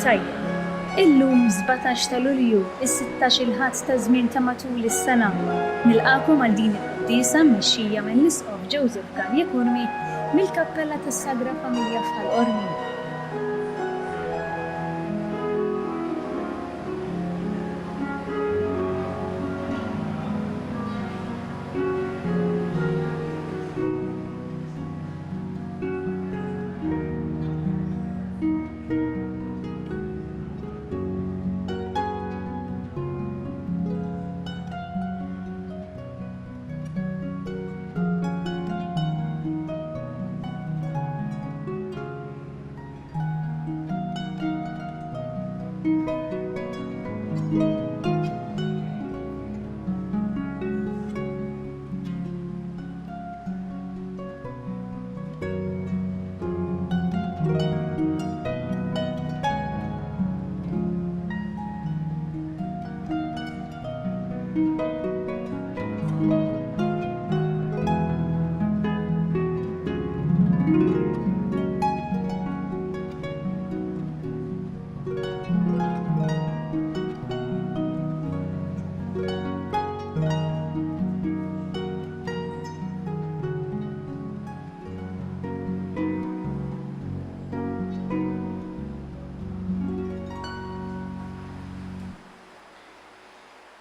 Tajjeb. Illum 17 ta' Lulju, is-16 il-ħadd ta' żmien ta' matul is-sena. Nilqakom għal din il-quddiesa mmexxija mill-Isqof Joseph Ganja Kurmi mill-Kappella tas-Sagra Familja f'Ħal-Qormi.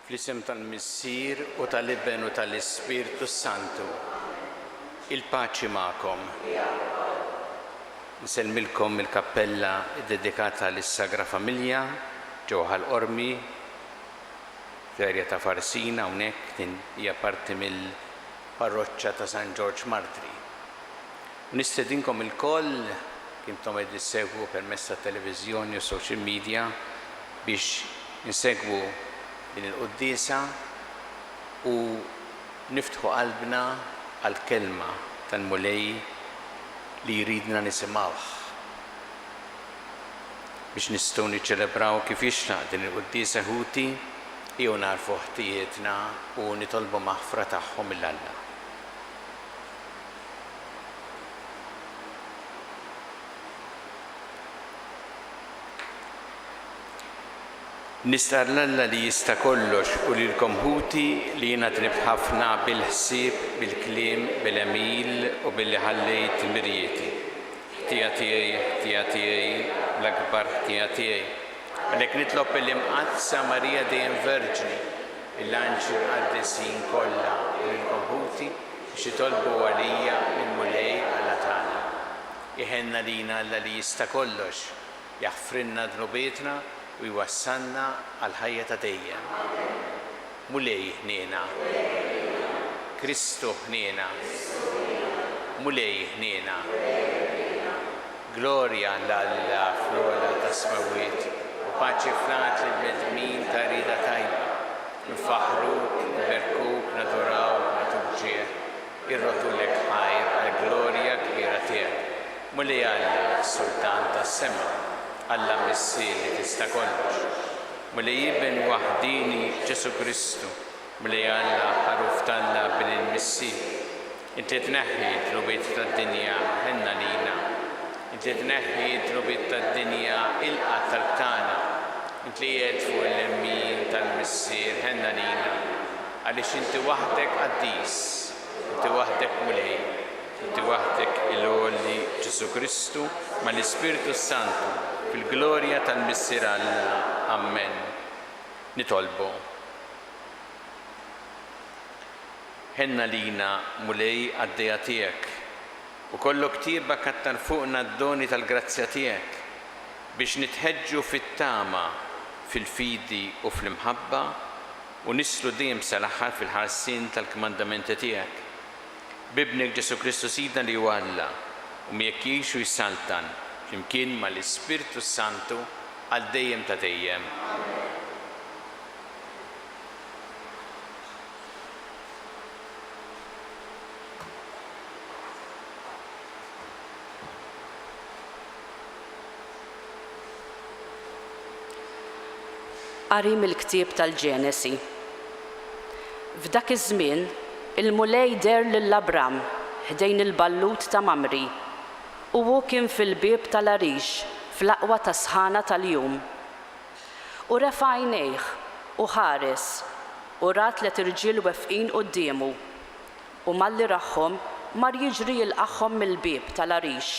Fl-isem tal-Missier u tal-Ibn u tal-Ispirtu Santu, il-paċi magħkom. Nsellmilkom il-kappella dedikata lis-Sagra Familja ġewwa Ħal-Qormi, fl-erja ta' Farsina hawnhekk hija parti mill-parroċċa ta' San George Martri. Nistedinkom ilkoll kif intom qed issegwu permezz tat-televiżjoni u social media biex insegwu din il-quddiesa u niftħu qalbna għall-kelma tal-Mulej li jridna nisimgħuh biex nistgħu niċċelebraw kif jixtaq din il-quddiesa ħuti jew narfu ħtijietna u nitolbu maħfra tagħhom mill-Alla. Nistar l-Alla li jista' kollox u lilkom ħuti li jiena trib ħafna bil-ħsieb, bil-kliem, bil-emil u billi ħallejt mirjieti. Ħtija tiegħi, l-akbar ħtija tiegħi. Għalhekk nitlob il-imqazza Marija dejjem Verġni, il-anġli mqaddesin kollha u lilkom ħuti biex jitolbu għalija mill-Mulej Alla tagħna. Iħenna lina Alla li jista' kollox, jaħfrilna dnubietna u jwassalna għal ħajja ta' dejjem. Mulej ħniena, Kristu ħniena, Mulej ħniena. Glorja l-Alla fl-ola ta' smawiet u paċi flat lill-medmin ta' rida tajba. Nfaħruk, nberkuk, nadurawk, natubġieħ, irrodulek ħajr għal-glorja kbira tiegħek. Mulej Alla, Sultan tas-sema, Alla Missier li tista' kollox. Mulej Ibn waħdini Ġesu Kristu, Mulej Alla ħaruf talla bil-Missier. Inti tneħħi d-dnubiet tad-dinja ħenna lina. Inti tneħħi d-dnubiet tad-dinja ilqa' tal-tana. Inti qiegħed fuq il-lemmin tal-Missier ħenna lina. Għaliex inti waħdek qaddis, inti waħdek Mulej, inti waħdek il-għolli Ġesu Kristu mal-Ispirtu Santu fil-glorja tal-Missier Alla. Amen. Nitolbu. Ħenna lina Mulej għad-dejja tiegħek u kollok tirba kattar fuqna d-doni tal-grazzja tiegħek biex nitħeġġu fit-tama, fil-fidi u fl-imħabba u nislu dejjem sal-aħħar fil-ħarsien tal-kmandamenti tiegħek. Bibnek Ġesu Kristu Sidna li huwa Alla u jekk jgħixu jsaltan flimkien mal-Ispirtu Santu għal dejjem ta' dejjem. Qari mill-ktieb tal-Ġenesi. F'dak iż-żmien il-Mulej der lill-Abram ħdejn il-ballut ta' Mamri u hu kien fil-bieb tal-Arix fl-aqwa ta' sħana tal-jum. U refa' għajnejh u ħares u rat li irġiel wefqin qudiemu u malli raħħom mar jiġri jilqagħhom mill-bieb tal-għarix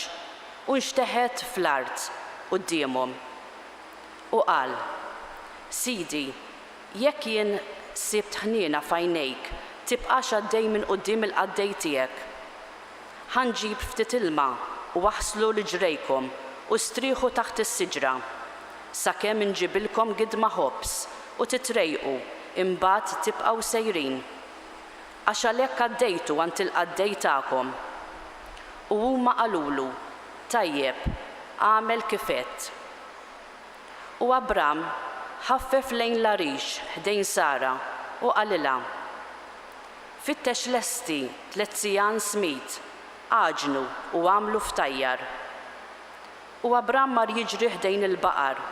u nxteħet fl-art qudiemhom. U qal: Sidi, jekk jien sibt ħniena f'għajnejk tibqax għaddej minn quddiem il-qaddej tiegħek. Ħanġib ftit ilma u waħslu li ġrejkom u strieħu taħt is-siġra sakemm inġibilkom gidma ħobs u titrejqu imbagħad tibqgħu sejrin. Għax għalhekk għaddejtu għand il-qaddej tagħkom. U huma qalulu: Tajjeb, għamel kif għedt. U Abram ħaffef lejn l-għarix ħdejn Sara u qalilha: Fittex lesti 3 sijan smit, għaġnu u għamlu ftajjar. U Abram mar jiġri ħdejn il-baqar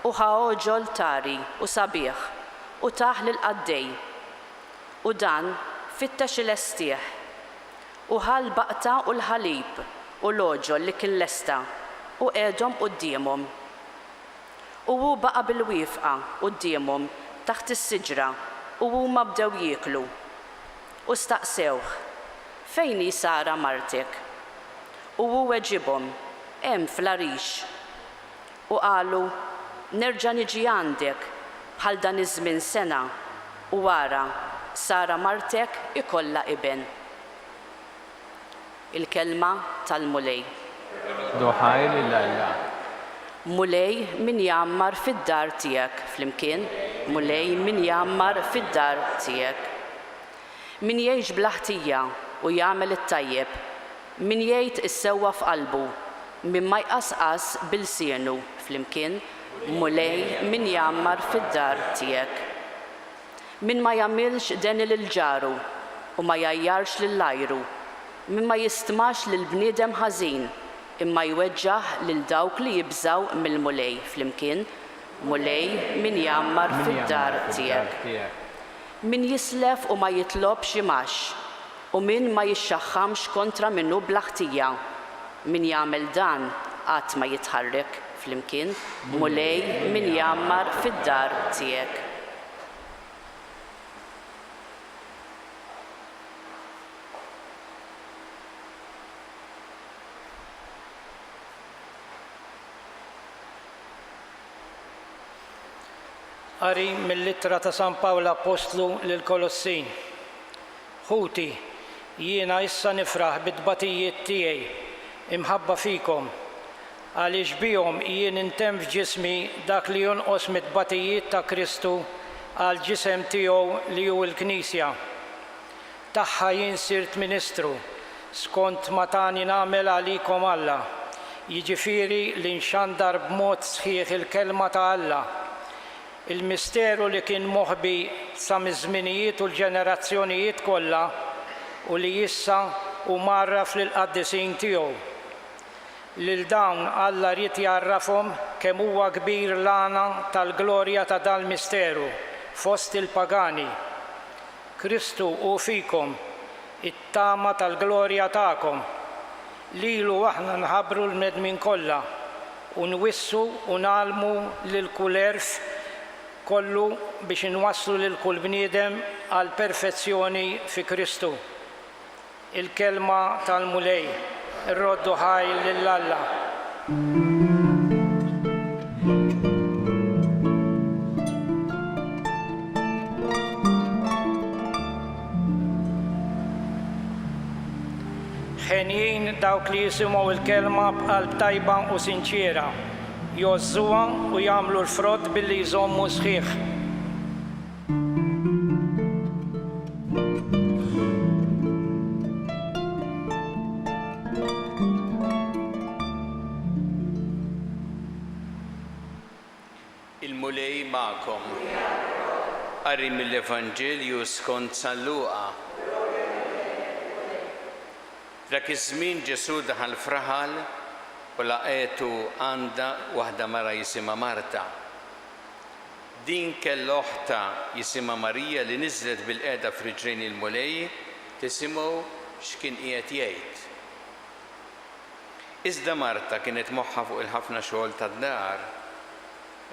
u ħaoġol tari u sabiħ u taħ lill-qaddej. U dan fittex il-lestieħ u ħal baqta u l-ħalib u l-oġol li kien lesta u qegħdhom qudiemhom. U hu baqa' bil-wieqfa qudiemhom taħt is-siġra u huma bdew jieklu. U staqsewh: Fejn hi Sara martek? U hu weġibhom: Hemm fl-għarix. U qalu: Nerġa' niġi għandek bħal dan iż-żmien sena u wara Sara martek ikollha iben. Il-kelma tal-mulej. Duħaj lill-Alla. Mulej min jammar fid-dar tiegħek flimkien, mulej min jammar fid-dar tiegħek. Min jgħix bl-ħtija u jagħmel it-tajjeb, min jgħid is-sewwa f'qalbu, min ma jqasqas bil-sienu flimkien, mulej min jammar fid-dar tiegħek. Min ma jagħmilx deni lil-ġaru u ma jajjarx lill-ajru, min ma jistmax lill-bniedem ħażin, imma jweġġaħ lil dawk li jibżaw mill-mulej flimkien, mulej min jammar fid-dar tiegħek. Min jislef u ma jitlobx imax, u min ma jixxaħħamx kontra minnu bl-ħtija. Min jagħmel dan qatt ma jitħarrek flimkien, mulej min jammar fid-dar tiegħek. Qari mill-littra ta' San Pawlu Apostlu lill-Kolossin. Ħuti, jiena issa nifraħ bid-tbatijiet tiegħi imħabba fikom, għaliex bihom jien intemm f'ġismi dak li jonqos mit-tbatijiet ta' Kristu għal ġisem tiegħu li hu l-Knisja. Tagħha jien sirt Ministru skont ma tani nagħmel għalikom Alla, jiġifieri li nxandar b'mod sħiħ il-kelma ta' Alla. Il-misteru li kien moħbi sa miż-żminijiet u l-ġenerazzjonijiet kollha u li issa u marraf lill-qaddisin tiegħu. Lil dawn Alla rrid jarrafhom kemm huwa kbir l-għana tal-glorja ta' dal-misteru fost il-pagani. Kristu hu fikom, it-tama tal-glorja tagħkom. Lilu aħna nħabbru l-medmin kollha u nwissu u nagħlmu lil kull erf kollu biex inwasslu lil kull bniedem għal perfezzjoni fi Kristu. Il-kelma tal-mulej, ir-roddu ħaj lill-Alla. Ħenjin dawk li jisimgħu il-kelma b'qalb tajba u sinċiera, jożżuha u jagħmlu l-frott billi jżommu sħiħ. Il-mulej magħkom. Qari mill-Evanġelju skont San Luqa. Dak iż-żmien Ġesu daħal f'raħal u laqetu għandha waħda mara jisimha Marta. Din kellha oħta jisimha Marija li niżlet bil-qiegħda f'riġlejn il-mulej tisimgħu x'kien qiegħed jgħid. Iżda Marta kienet moħħa fuq il-ħafna xogħol tad-dar.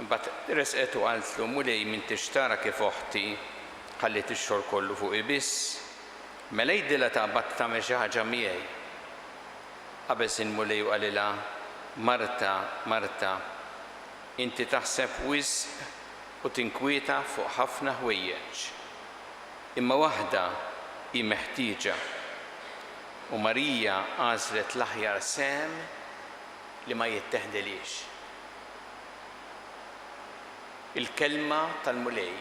Imbagħad resqet u qaltlu mulej min tixtara kif oħti ħallit ix-xogħol kollu fuq ibiss. Mela jgħidilha taqbad tagħmel xi ħaġa miegħi. Qabeż il-mulej u qalilha Marta, Marta, inti taħseb wisq u tinkwieta fuq ħafna ħwejjeġ. Imma waħda hi meħtieġa u Marija għażlet l-aħjar sem li ma jitteħdilix. Il-kelma tal-mulej.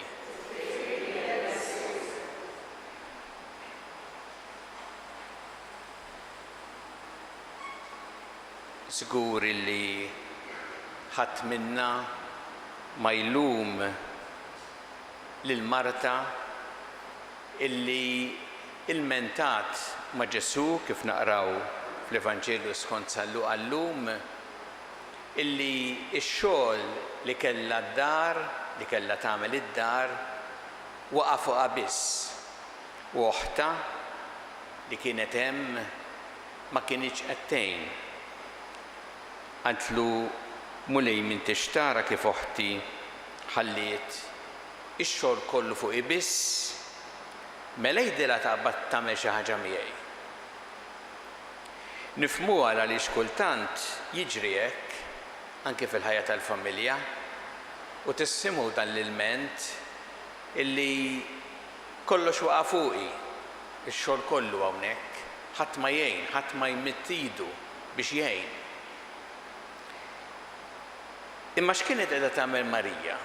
Żgur illi ħadd minna ma jlum lil Marta illi il-mentat ma' Ġesu kif naqraw fl-Evanġelju skont San Luqa llum illi x-xogħol li kellha d-dar, li kellha tagħmel id-dar waqa' fuqha biss. U oħta li kienet hemm ma kienx qed tgħin. Għantlu mulej min tixtara kif oħti ħalliet ix-xogħol kollu fuq ibiss, mela jgħidilha taqbad tagħmel xi ħaġa miegħi. Nifhmuha għaliex kultant jiġri hekk anke fil-ħajja tal-familja u tissimgħu dan l-ilment illi kollox waqa' fuqi, ix-xogħol kollu hawnhekk, ħadd ma jgħin, ħadd ma jmitt idu biex jgħin. Imma x'kienet qiegħda tagħmel Marija?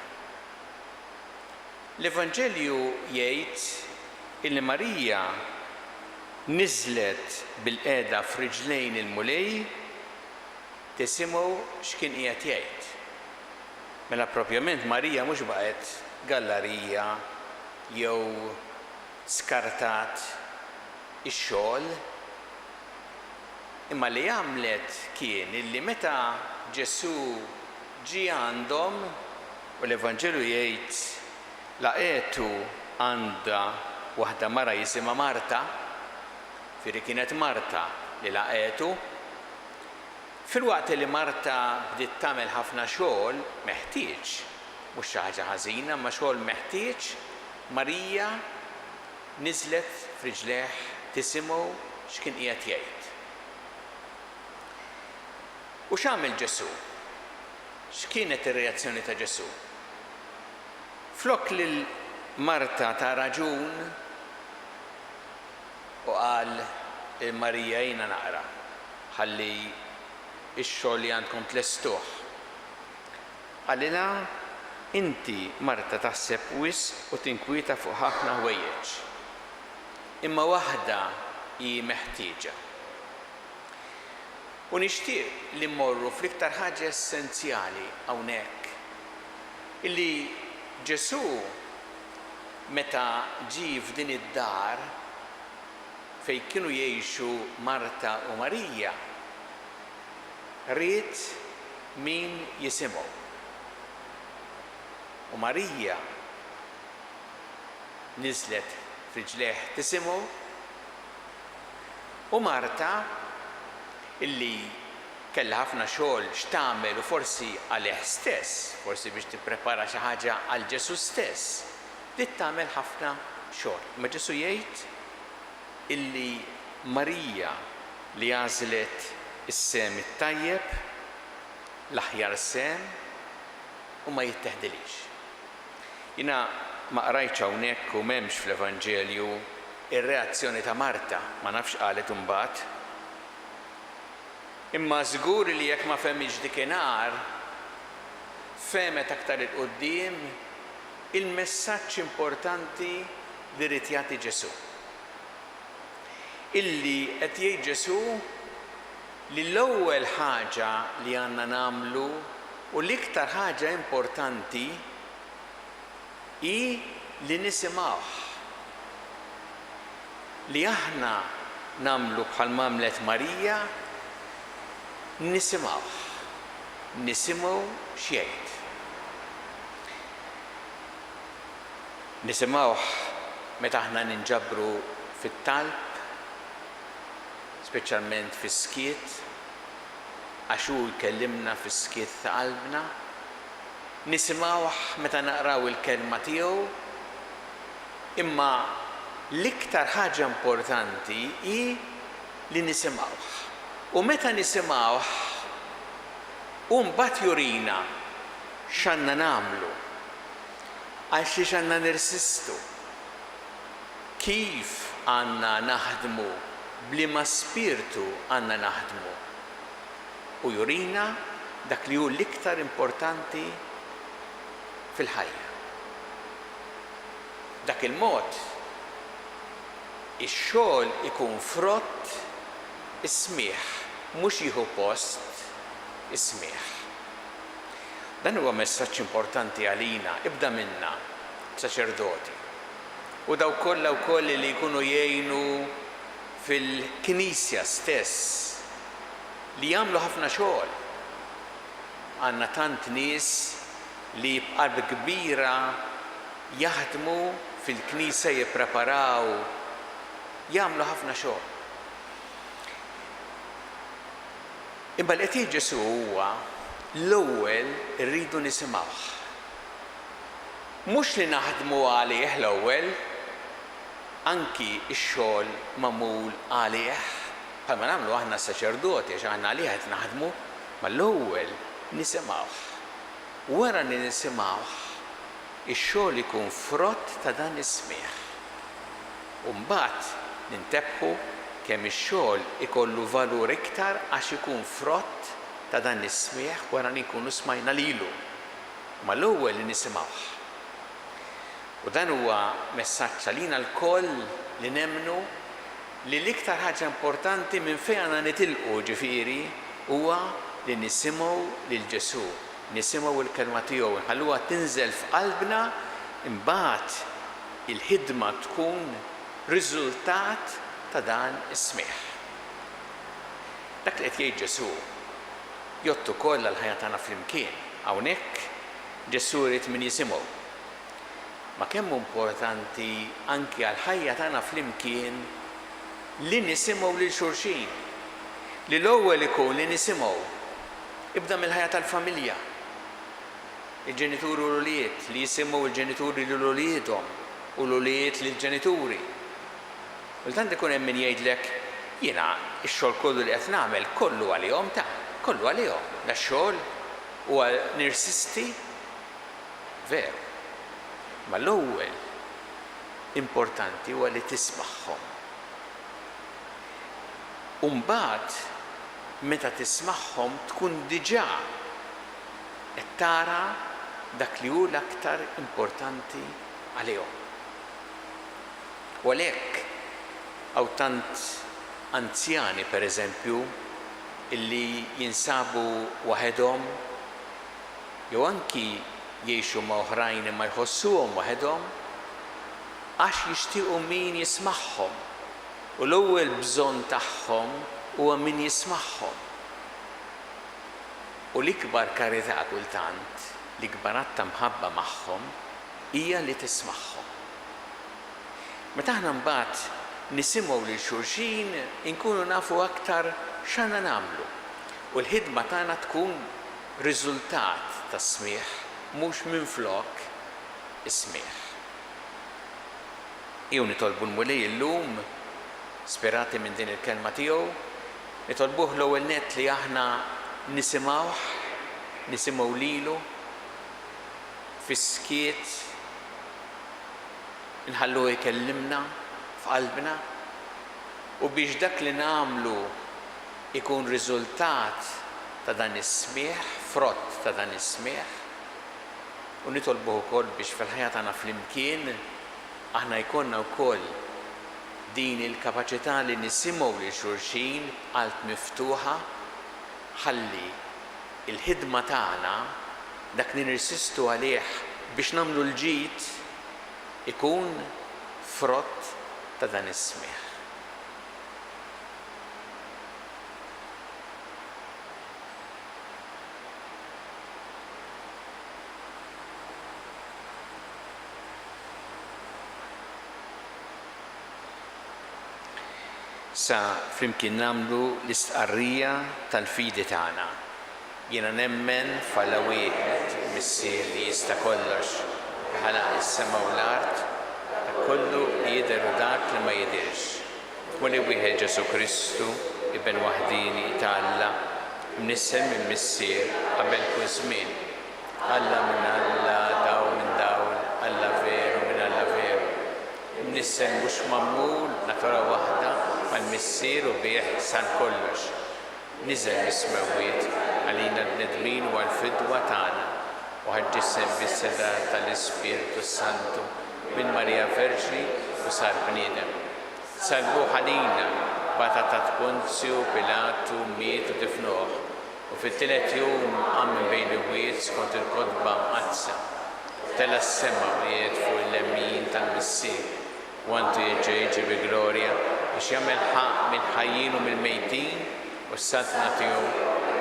L-Evanġelju jgħid illi Marija niżlet bil-qiegħda f'riġlejn il-mulej tisimgħu x'kien qiegħed jgħid. Mela propjament Marija mhux baqgħet gallerija jew skartat ix-xogħol, imma li għamlet kien illi meta Ġesu ġie għandhom u l-Evanġelju jgħid laqetu għandha waħda mara jisimha Marta, firri kienet Marta li laqetu. Filwaqt li Marta bdiet tagħmel ħafna xogħol meħtieġ, mhux xi ħaġa ħażina, ma xogħol meħtieġ, Marija niżlet f'riġlejh tisimgħu x'kien qiegħed jgħid. U x'għamel Ġesu? X'kienet ir-reazzjoni ta' Ġesu? Flok lil Marta ta' raġun u qal Marija jiena naqra ħalli x-xogħol li għandkom tlestuh. Qalilha inti Marta taħseb wisq u tinkwieta fuq ħafna ħwejjeġ. Imma waħda hi meħtieġa. U nixtieq li mmorru fl-iktar ħaġa essenzjali hawnhekk. Illi Ġesu meta ġie f'din id-dar fejn kienu jgħixu Marta u Marija, ried min jisimgħu. U Marija niżlet f'riġlejh tisimgħu u Marta illi kellha ħafna xogħol x'tagħmel u forsi għalih stess, forsi biex tipprepara xi ħaġa għal Ġesu stess, bdiet tagħmel ħafna xogħol. Ma Ġesu jgħid illi Marija li għażlet is-sem it-tajjeb, l-aħjar sem u ma jitteħdilix. Jiena ma qrajtx hawnhekk u m'hemmx fl-Evanġelju ir-reazzjoni ta' Marta, ma nafx qalet imbagħad. Imma żgur li jekk ma fehmix dikinhar, femet aktar il-qudiem il-messaġġ importanti li rid jagħti Ġesu. Illi qed jgħid Ġesu li l-ewwel ħaġa li għandna nagħmlu u l-iktar ħaġa importanti hi li nisimgħuh. Li aħna nagħmlu bħal għamlet Marija, nisimgħu x'jgħid. Nisimgħuh meta aħna ninġabru fit-talb, speċjalment fis-skiet, għax hu jkellimna fis-skiet ta' qalbna, nisimgħuh meta naqraw il-kelma tiegħu, imma l-iktar ħaġa importanti hi li nisimgħuh. U meta nisimgħuh, u mbagħad jurina x'għandna nagħmlu, għal xiex għandna nirsistu, kif għandna naħdmu, bliema spiritu għandna naħdmu. U jurina dak li hu l-iktar importanti fil-ħajja. Dak il-mod ix-xogħol ikun frott is-smieħ, mhux jieħu post is-smieħ. Dan huwa messaġġ importanti għalina, ibda minna, saċerdoti. U daw kollha wkoll li jkunu jgħinu fil-Knisja stess li jagħmlu ħafna xogħol. Għandna tant nies li b'qalb kbira jaħdmu fil-Knisja jippreparaw, jagħmlu ħafna xogħol. Imma li qed Ġesu huwa l-ewwel irridu nisimgħuh. Mhux li naħdmu għalih l-ewwel, anki x-xogħol magħmul għalih, bħalma nagħmlu aħna s-saċerdoti għax aħna għalih qed naħdmu, ma l-ewwel nisimgħuh. Wara li nisimgħuh, ix-xogħol ikun frott ta' dan is-smieħ. U mbagħad nintebbħu kemm ix-xogħol ikollu valur iktar għax ikun frott ta' dan is-smieħ wara li nkunu smajna lilu. Ma l-ewwel li nisimgħuh. U dan huwa messaġġ għalina l-koll li nemmnu li l-iktar ħaġa importanti minn fejn għandna nitilqu ġifieri huwa li nisimgħu lil Ġesu, nisimgħu l-kelma tiegħu, nħalluha tinżel f'qalbna, imbagħad il-ħidma tkun riżultat ta' dan is-smieħ. Dak li qed jgħid Ġesu jottu koll għal-ħajja tagħna flimkien. Hawnhekk Ġesu jrid min jisimgħu. Ma kemm importanti anki għal-ħajja tagħna flimkien li nisimgħu lil xulxin. Li l-ewwel ikun li nisimgħu. Ibda mill-ħajja tal-familja. Il-ġenituri u l-uliet li jisimgħu il-ġenituri lil uliedhom u l-uliet lill-ġenituri. Kultant ikun hemm min jgħidlek jiena x-xogħol kollu li qed nagħmel kollu għalihom kollu għalihom. Da xogħol u nirsisti veru. Ma l-ewwel importanti huwa li tismagħhom. U mbagħad meta tismagħhom tkun diġà qed tara dak li hu l-aktar importanti għalihom. U għalhekk hawn tant anzjani pereżempju illi jinsabu waħedhom jew anki jgħixu ma' oħrajn imma jħossuhom waħedhom għax jixtiequ min jismagħhom. U l-ewwel bżonn tagħhom huwa min jismagħhom. U l-ikbar karità kultant, l-ikbar għatta mħabba magħhom hija li tismagħhom. Meta aħna mbagħad nisimgħu lil xulxin inkunu nafu aktar x'għandna nagħmlu. U l-ħidma tagħna tkun riżultat tas-smieħ mhux minflok is-smieħ. Jew nitolbu l-mulej illum, sperati minn din il-kelma tiegħu, nitolbuh l-ewwel nett li aħna nisimgħu lilu fis-skiet, nħalluh jkellimna f'qalbna u biex dak li nagħmlu ikun riżultat ta' dan is-smieħ, frott ta' dan is-smieħ. U nitolbuh ukoll biex fil-ħajja tagħna flimkien aħna jkollna wkoll din il-kapaċità li nisimgħu lil xulxin qalb miftuħa ħalli il-ħidma tagħna dak li nirsistu għalih biex nagħmlu l-ġid ikun frott ta' dan is-smieħ. Sa flimkien namlu l-istqarrija tal-fidi tagħna. Jiena nemmen f'Alla wieħed missier li jista' kollox ħalaq is-sema u l-art ta' kollu li jidher u dak li ma jidhirx. Wali wieħed Ġesu Kristu, ibn waħdini ta' Alla, mnissem minn missier qabel kull żmien. Alla minn Alla, dawl minn dawl, Alla veru minn Alla veru. Mnissem mhux mammul natura waħda mal-missier u bih sar kollox. Niżel mis-smawiet għalina l-bnedmin u għal-fidwa tagħna u ħaġġisem bis-seda tal-Ispiritu Santu minn Marija Verġni u sar bniedem. Salbuh għalina bata ta' Ponzju Pilatu miet u tifnuh u fit-tielet jum qam minn bejn il-wiet skont il-kotba mqazza. Tela s-sema wiet fuq il-lemmin tal-missier u għandu jiġi bi glorja biex jagħmel ħaq minn ħajjin u mill-mejtin u s-satna tiegħu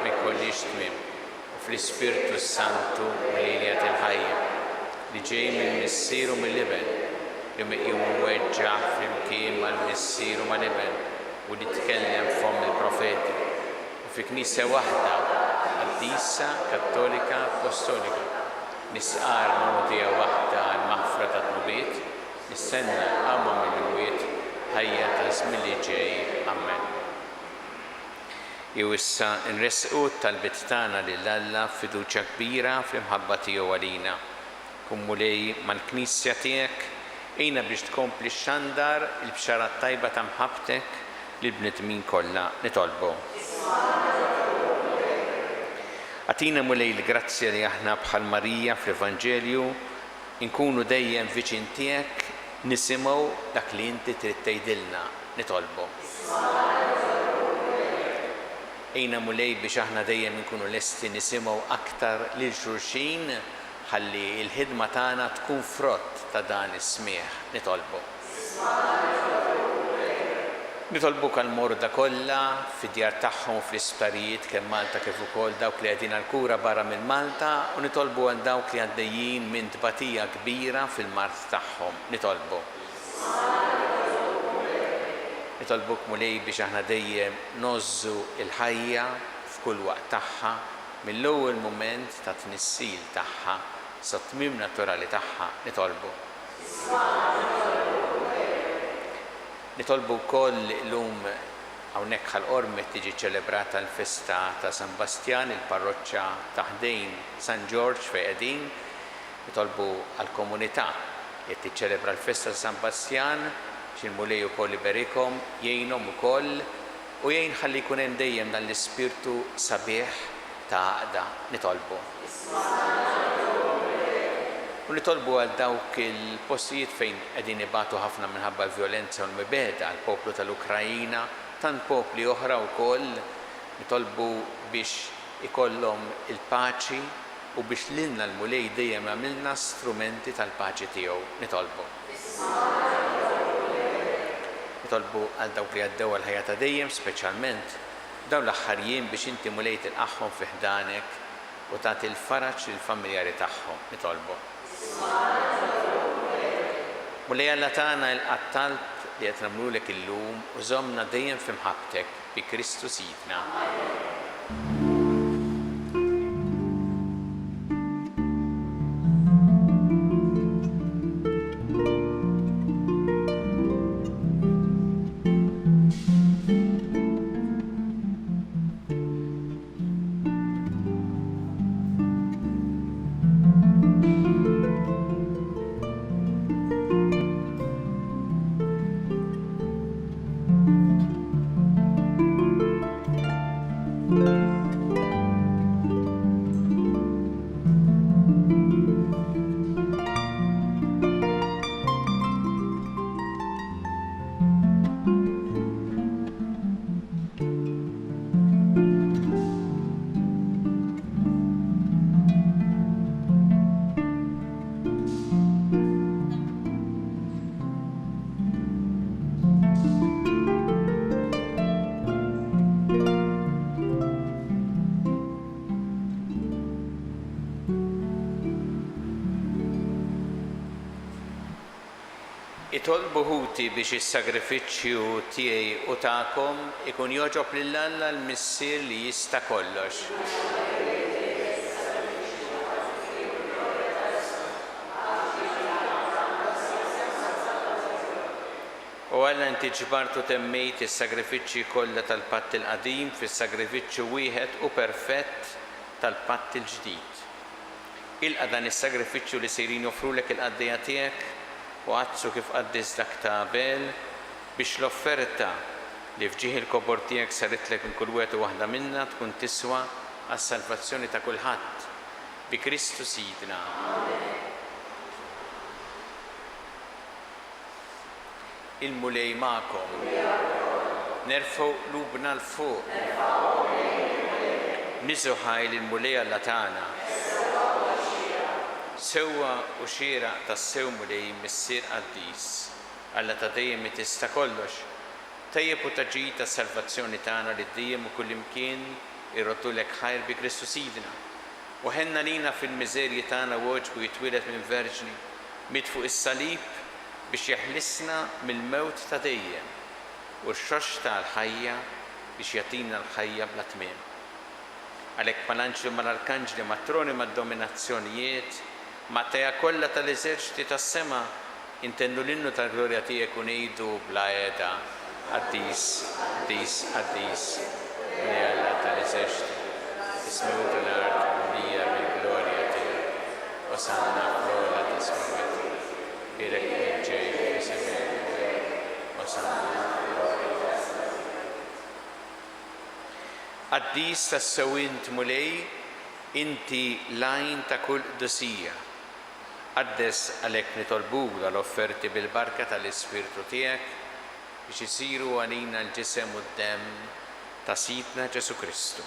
minn kollix tmiem u fl-Ispirtu Santu mill-linja tal-ħajja li ġej mill-missier u mill-iben li miqjum weġġa' flimkien mal-missier u mal-iben u li tkellem f'hom il-profeti u fi knisja waħda qaddisa kattolika apostolika nisqar mawdija waħda għall-maħfra tat-tnubiet nistenna għamma mill-wiet ħajja ta' żmien li ġej. Amen. Jew issa nresqu tal-bit tagħna lil Alla fiduċja kbira fl-imħabba tiegħu għalina. Kun mulej mal-Knisja tiegħek ejna biex tkompli xandar il-bxara tajba ta' mħabbtek lil bnedmin kollha nitolbu. Għatina mulej l-grazzja li aħna bħal Marija fl-Evanġelju inkunu dejjem viċin tiegħek nisimgħu dak li inti trid tgħidilna nitolbu. Ejna mulej biex aħna dejjem inkunu lesti nisimgħu aktar lil xulxin ħalli l-ħidma tagħna tkun frott ta' dan is-smieħ nitolbu. Nitolbuk għall-morda kollha fid-djar tagħhom fl-isptarijiet kemm Malta kif ukoll dawk li qegħdin għall-kura barra minn Malta u nitolbu għal dawk li għaddejjin minn tbatija kbira fil-mart tagħhom nitolbu. Nitolbuk mulej biex aħna dejjem nożżu l-ħajja f'kull waqt tagħha mill-ewwel mument ta' tnissil tagħha sa tmiem naturali tagħha nitolbu. Nitolbu wkoll llum hawnhekk ħall-Qormet tiġi ċelebrata l-festa ta' San Bastjan, il-parroċċja ta' ħdejn San George fejn qegħdin. Nitolbu għall-komunità li tiċċelebra l-festa ta' San Bastjan x'il-mulej ukoll iberikhom jgħinhom ukoll u jgħin ħalli jkun hemm dejjem dan l-ispirtu sabiħ ta' għaqda nitolbu. U nitolbu għal dawk il-postijiet fejn qegħdin ibatu ħafna minħabba l-vjolenza u l-mibeda għall poplu tal-Ukrajina, tant popli oħra wkoll nitolbu biex ikollhom il-paċi u biex lilna l-mulej dejjem għamilna strumenti tal-paċi tiegħu nitolbu. Nitolbu għal dawk li għaddew għal ħajja ta' dejjem speċjalment dawn l-aħħar jiem biex inti mulej tilqaħħom fi ħdanek u tagħti l-faraġġ lill-familjari tagħhom nitolbu. Mulej Alla tagħna l-qattalb li qed nagħmlulek illum u żommna dejjem f'imħabbtek bi Kristu Sidna. Nitolbu ħuti biex is-sagrifiċċju tiegħi u tagħkom ikun joġob lill-Alla l-Missier li jista' kollox. U Alla inti ġbartu temmejt is-sagrifiċċji kollha tal-Patt il-qadim fis-sagrifiċċju wieħed u perfett tal-Patt il-ġdid. Ilqa' dan is-sagrifiċċju li sejrin joffrulek il-qaddejja tiegħek u għazzu kif qaddis dak ta' qabel biex l-offerta li fġieħ il-kobor tiegħek saritlek minn kull wieħed u waħda minnha tkun tiswa għas-salvazzjoni ta' kulħadd bi Kristu Sidna. Il-mulej magħkom. Nerfgħu qlubna l fuq. Niżu ħajl il-mulej Alla tagħna. Sewwa u xieraq tas-sew mulej missier qaddis. Alla ta' dejjem tista' kollox. Tajjeb u taġġid tas-salvazzjoni tagħna li dejjem u kullimkien irroddulek ħajr bi Kristu Sidna. U ħenna lina fil-miżerji tagħna wogħġbu jitwieled minn verġni mit fuq is-salib biex jeħlisna mill-mewt ta' dejjem u x-xox tal-ħajja biex jagħtina l-ħajja bla tmiem. Għalhekk mal-anġli mal-arkanġli matroni mad-dominazzjonijiet Matteja kollha tal-eżerċiti tas-sema intendu l-innu tal-glorja tiegħek u ngħidu bla qiegħda qaddis, qaddis, qaddis. Mulej Alla tal-eżerċiti, ismewt l-art mlija bil-glorja tiegħek. Osanna fl-ogħla ta' smawet. Birek ġej fis-semek. Osanna. Qaddis tas-sewint mulej inti lajn ta' kull qdusija. Qaddes għalhekk nitolbuk dal-offerti bil-barka tal-Ispirtu tiegħek biex isiru għalina l-ġisem u d-demm ta' Sidna Ġesu Kristu.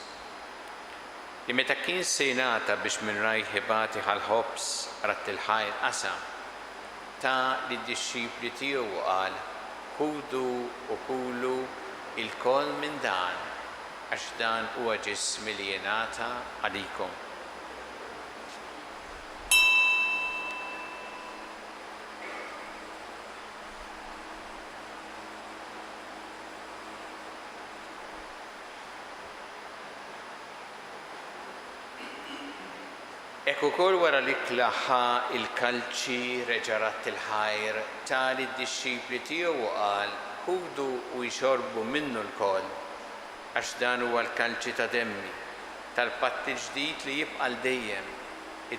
Li meta kien se jingħata biex minn rajh ħibati ħal-ħobs ratt il-ħajr qasam ta' lid-dixxipli tiegħu u qal ħudu u kulu il-koll minn dan għax dan huwa ġismi li jingħata għalikom. Ekku ukoll wara li klaħħa il-kalċi reġarat il-ħajr tali d-dixxipli tiegħu u qal ħudu u jxorbu minnu l-koll għax dan huwa l-kalċi ta' demmi tal-patt il-ġdid li jibqa' l-dejjem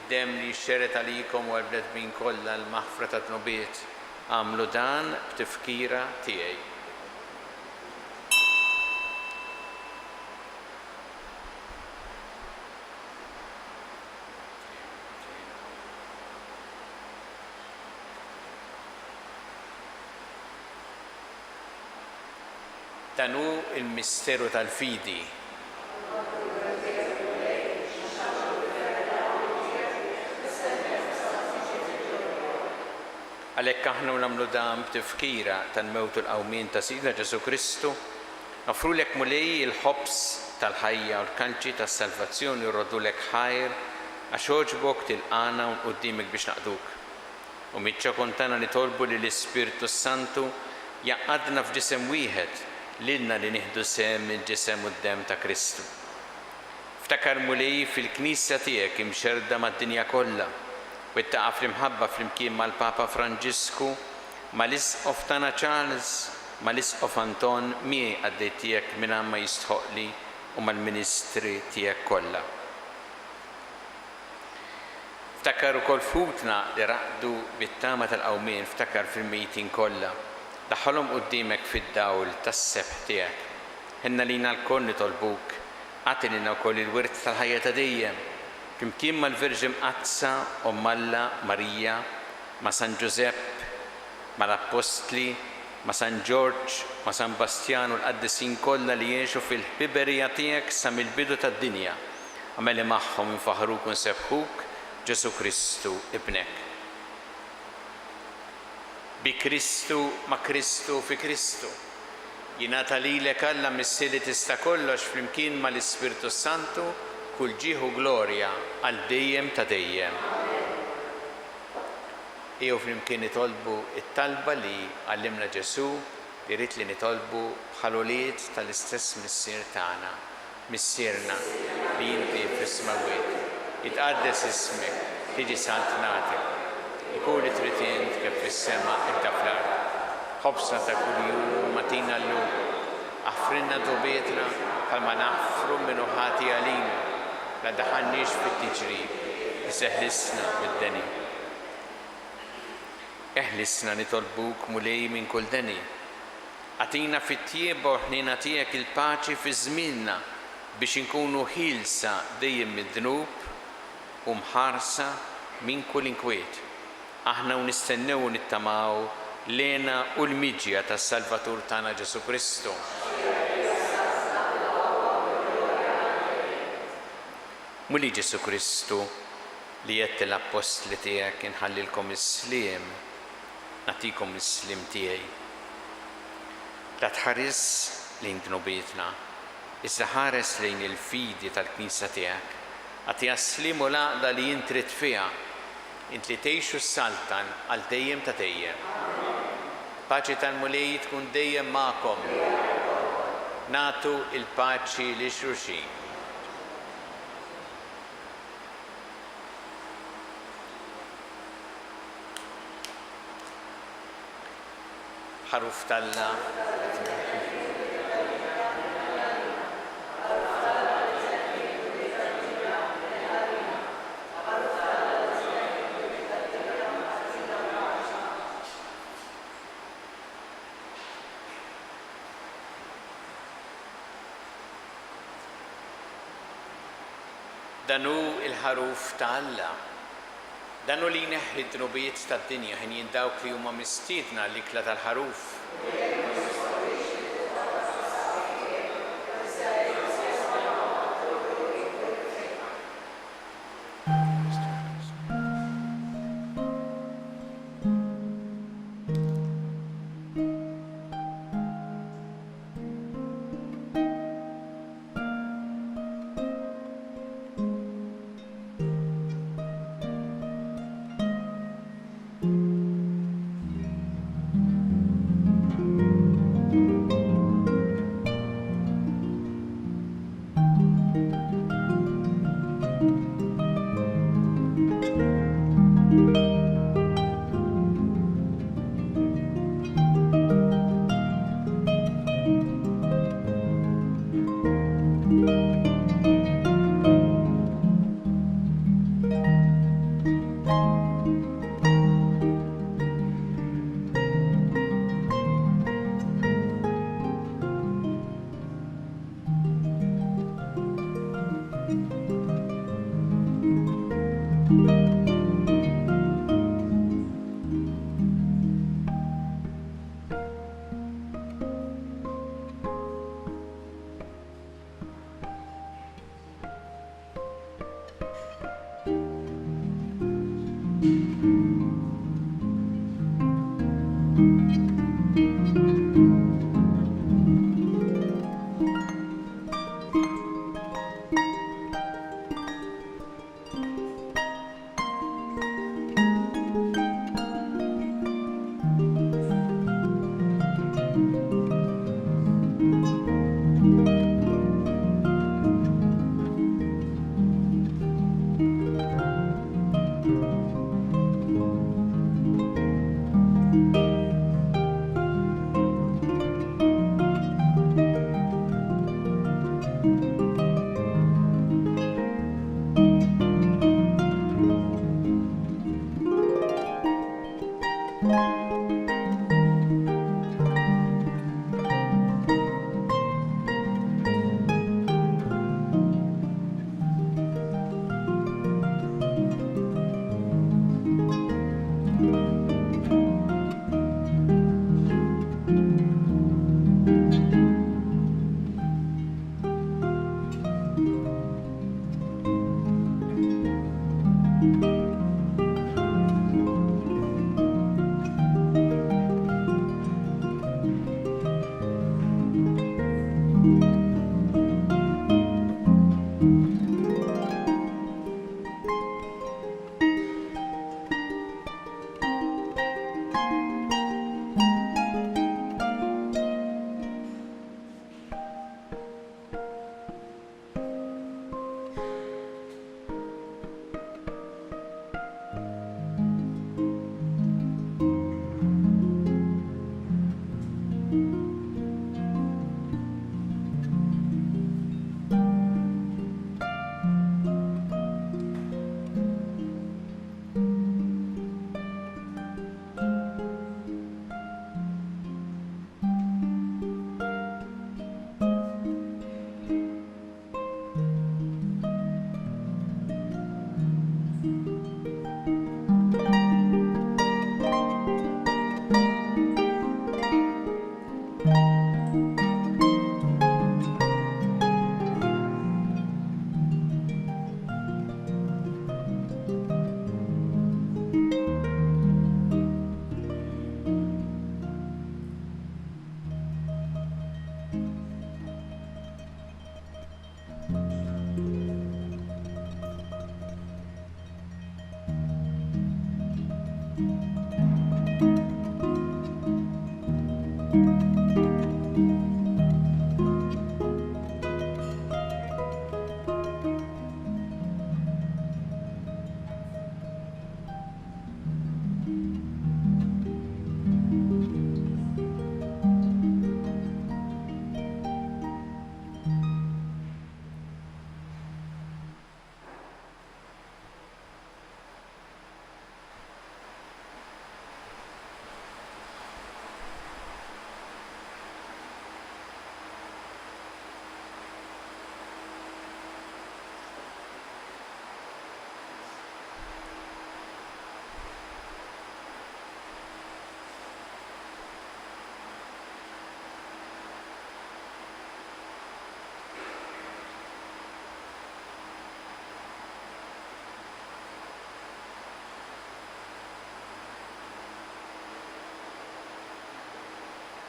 id-demm li jxxeret għalikom u għall-bnedmin kollha l-maħfra ta' tnubiet għamlu dan b'tifkira tiegħi. Dan hu il-misteru tal-fidi. Għalhekk aħna nagħmlu dan b'tifkira tal-mewt u l-qawmien ta' Sidna Ġesu Kristu, nofrulek mulej il-ħobs tal-ħajja u l-kalċi tas-salvazzjoni u rrodulek ħajr għax oġbok tilqana u quddiemek biex naqduk. U miċċa kontana nitolbu li l-Ispirtu Santu jaqadna f'ġisem wieħed lilna li nieħdu sehem il-ġisem u d-demm ta' Kristu. Ftakar mulej fil-Knisja tiegħek imxerda mad-dinja kollha u ittaqa' fl-imħabba flimkien mal-Papa Franġisku, mal-Isqof tagħna Charles, mal-Isqof Anton miegħi għaddej tiegħek minn ma jistħoqli u mal-Ministri tiegħek kollha. Ftakar ukoll futna li raqdu bit-tama tal-qawmien, ftakar fil-mejtin kollha. Daħħalhom quddiemek fid-dawl tas-sebħ tiegħek. Ħenna lina l-koll nitolbuk, għati lina wkoll il-wirt tal-ħajja ta' dejjem, flimkien mal-Verġi Mqazza Omm Alla Marija, ma' San Giuseppe, mal-Apostli, ma' San George, ma' San Bastjan u l-qaddisin kollha li jgħixu fil-ħbiberija tiegħek sa mill-bidu tad-dinja. Għameli magħhom infaħruk u nsebħuk Ġesu Kristu ibnek. Bi Kristu, ma' Kristu, fi Kristu. Jingħata lilek Alla missier li tista' kollox flimkien mal-Ispirtu Santu kull ġieħu glorja għal dejjem ta' dejjem. Ejjew flimkien nitolbu it-talba li għallimna Ġesu li rrid li nitolbu bħal-ulied tal-istess missier tagħna, missierna li inti fis-smawiet. Jitqaddes ismek, tiġi santnatek, ikun li trid int kif fis-sema ibda fl-ard. Ħobsna ta' kuljum matina llum, aħfrinna dubietna bħalma naħfru minnu ħati għalina, la daħannix fit-tiġrib, iseħħlisna mid-deni. Eħlisna nitolbuk mulej minn kull deni. Għatina fit-tjieba u ħnina tiegħek il-paċi fi żmienna biex inkunu ħilsa dejjem mid-dnub u mħarsa minn kull inkwiet. Aħna nistennew u nittamaw lena u l-miġja tas-Salvatur tagħna Ġesu Kristu. Muli Ġesu Kristu li jett l-apostli tiegħek inħallilkom is-sliem, natikom is-slim tiegħi. La tħares lejn dnubietna, issa ħares lejn il-fidi tal-Knisja tiegħek, għatija slim u laqda li jintrid fiha, int li tgħixu s-saltan għal dejjem ta' dejjem. Paċi tal-mulej tkun dejjem magħkom. Natu il-paċi li xulxin. ħaruf talla. Danu il-ħaruf talla. Danu li neħħi d-dnubiet tad-dinja ħin jindawk li huma mistiedna l-ikla tal-ħaruf.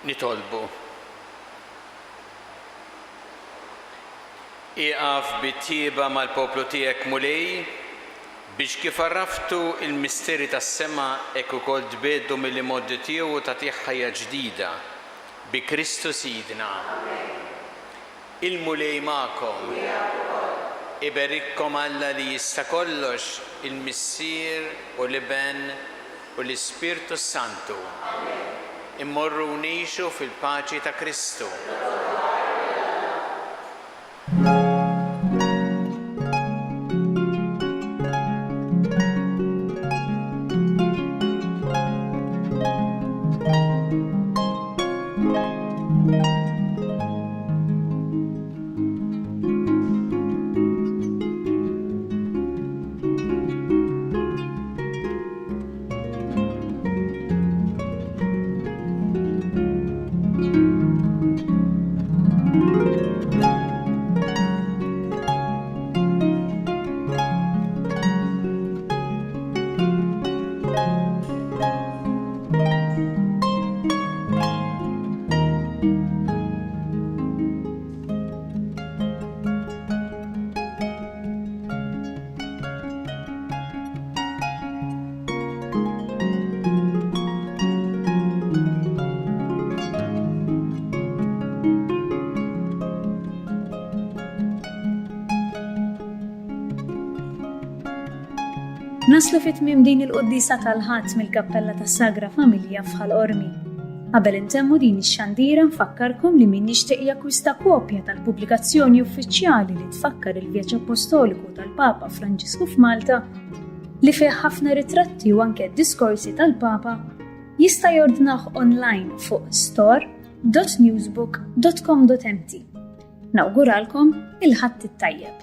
nitolbu. Iqaf bit-tieba mal-poplu tiegħek mulej biex kif arraftu il-misteri tas-sema hekk ukoll tbieddu mill-modi tiegħu tagħtih ħajja ġdida bi Kristu Sidna. Il-mulej magħkom. Iberikkom Alla li jista' kollox, il-Missier u l-Iben u l-Ispirtu Santu. Immorru ngħixu fil-paċi ta' Kristu. Naslu fit-tmiem din il-qoddisa tal-ħadd mill-Kappella tas-Sagra Familja f'Ħal-Qormi. Qabel intemmu din ix-xandira nfakkarkom li min jixtieq jakkwista kopja tal-pubblikazzjoni uffiċjali li tfakkar il-vjaġġ apostoliku tal-Papa Franġisku f'Malta li fih ħafna ritratti u anke diskorsi tal-Papa jista' jordnah online fuq store.newsbook.com.mt. Nawguralkom il-ħadd it-tajjeb.